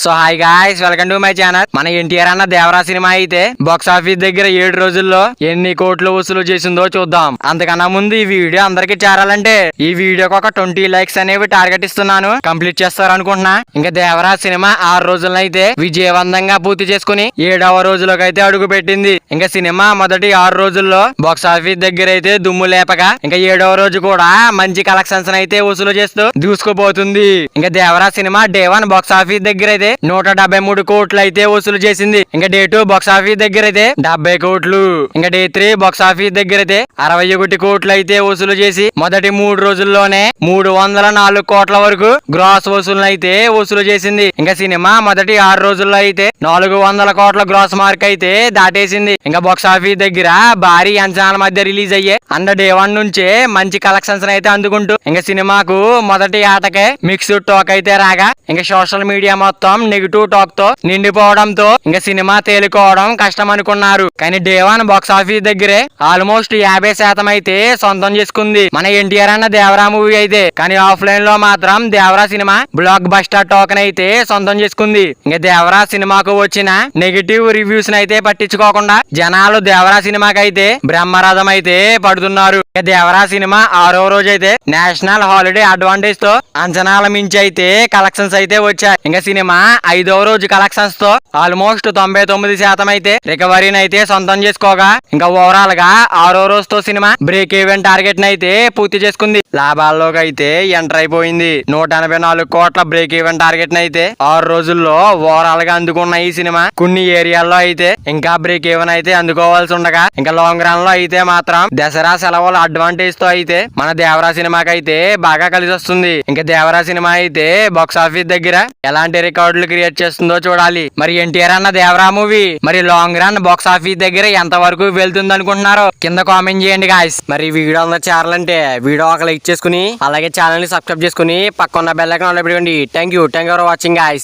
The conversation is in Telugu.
So hi guys, welcome to my channel. మన ఎన్టీఆర్ అన్న దేవరా సినిమా అయితే బాక్స్ ఆఫీస్ దగ్గర 7 రోజుల్లో ఎన్ని కోట్లు వసూలు చేసిందో చూద్దాం. అంతకన్నా ముందు ఈ వీడియో అందరికి చేరాలంటే ఈ వీడియోకి ఒక 20 లైక్స్ అనేవి టార్గెట్ ఇస్తున్నాను. కంప్లీట్ చేస్తారనుకుంటున్నా. ఇంకా దేవరా సినిమా 6 రోజులను అయితే విజయవంతంగా పూర్తి చేసుకుని 7వ రోజులోకి అయితే అడుగు పెట్టింది. ఇంకా సినిమా మొదటి 6 రోజుల్లో బాక్స్ ఆఫీస్ దగ్గర అయితే దుమ్ము లేపగా ఇంకా 7వ రోజు కూడా మంచి కలెక్షన్స్ అయితే వసూలు చేస్తూ దూసుకుపోతుంది. ఇంకా Devara cinema day 1 box office దగ్గర అయితే 173 కోట్లు అయితే వసూలు చేసింది. ఇంకా డే 2 బాక్స్ ఆఫీస్ దగ్గర అయితే 70 కోట్లు. ఇంకా డే 3 బాక్స్ ఆఫీస్ దగ్గర అయితే 61 కోట్లు అయితే వసూలు చేసి మొదటి 3 రోజుల్లోనే 304 కోట్ల వరకు గ్రాస్ వసూలు అయితే వసూలు చేసింది. ఇంకా సినిమా మొదటి 6 రోజుల్లో అయితే 400 కోట్ల గ్రాస్ మార్క్ అయితే దాటేసింది. ఇంకా బాక్స్ ఆఫీస్ దగ్గర భారీ అంచనాల మధ్య రిలీజ్ అయ్యే డే 1 నుంచే మంచి కలెక్షన్స్ అయితే అందుకుంటూ ఇంకా సినిమాకు మొదటి ఆటకే మిక్స్డ్ టాక్ అయితే రాగా ఇంకా సోషల్ మీడియా మొత్తం నెగిటివ్ టాక్ తో నిండిపోవడంతో ఇంకా సినిమా తేలికోవడం కష్టం అనుకున్నారు. కానీ డే 1 బాక్స్ ఆఫీస్ దగ్గరే ఆల్మోస్ట్ 50% అయితే సొంతం చేసుకుంది మన ఎన్టీఆర్ అన్న దేవరా మూవీ అయితే. కానీ ఆఫ్లైన్ లో మాత్రం Devara cinema block buster token అయితే సొంతం చేసుకుంది. ఇంకా దేవరా సినిమాకు వచ్చిన నెగిటివ్ రివ్యూస్ అయితే పట్టించుకోకుండా జనాలు దేవరా సినిమాకి అయితే బ్రహ్మరథం అయితే పడుతున్నారు. ఇక దేవరా సినిమా 6వ రోజు అయితే నేషనల్ హాలిడే అడ్వాంటేజ్ తో అంచనాల మించి అయితే కలెక్షన్స్ అయితే వచ్చాయి. ఇంకా సినిమా 5వ రోజు కలెక్షన్స్ తో ఆల్మోస్ట్ 99% అయితే రికవరీని అయితే సొంతం చేసుకోగా ఇంకా ఓవరాల్ గా 6వ రోజుతో సినిమా బ్రేక్ ఈవెన్ టార్గెట్ అయితే పూర్తి చేసుకుంది. లాభాల్లోకి అయితే ఎంటర్ అయిపోయింది. 184 కోట్ల బ్రేక్ ఈవెన్ టార్గెట్ అయితే 6 రోజుల్లో ఓవరాల్ గా అందుకున్న ఈ సినిమా కొన్ని ఏరియాల్లో అయితే ఇంకా బ్రేక్ ఈవెన్ అయితే అందుకోవాల్సి ఉండగా ఇంకా లాంగ్ రన్ లో అయితే మాత్రం దసరా సెలవుల అడ్వాంటేజ్ తో అయితే మన దేవరా సినిమాకి అయితే బాగా కలిసి వస్తుంది. ఇంకా దేవరా సినిమా అయితే బాక్స్ ఆఫీస్ దగ్గర ఎలాంటి రికార్డులు క్రియేట్ చేస్తుందో చూడాలి. మరి ఎన్టీఆర్ అన్న దేవరా మూవీ మరి లాంగ్ రన్ బాక్స్ ఆఫీస్ దగ్గర ఎంత వరకు వెళ్తుంది అనుకుంటున్నారో కింద కామెంట్ చేయండి గాయ్స్. మరి వీడియో అందరూ చేరాలంటే వీడియో ఒక లైక్ చేసుకుని అలాగే ఛానల్ ని సబ్స్క్రైబ్ చేసుకుని పక్కన బెల్ ఐకాన్ ఆన్ లో పెట్టుకోండి. Thank you for watching guys.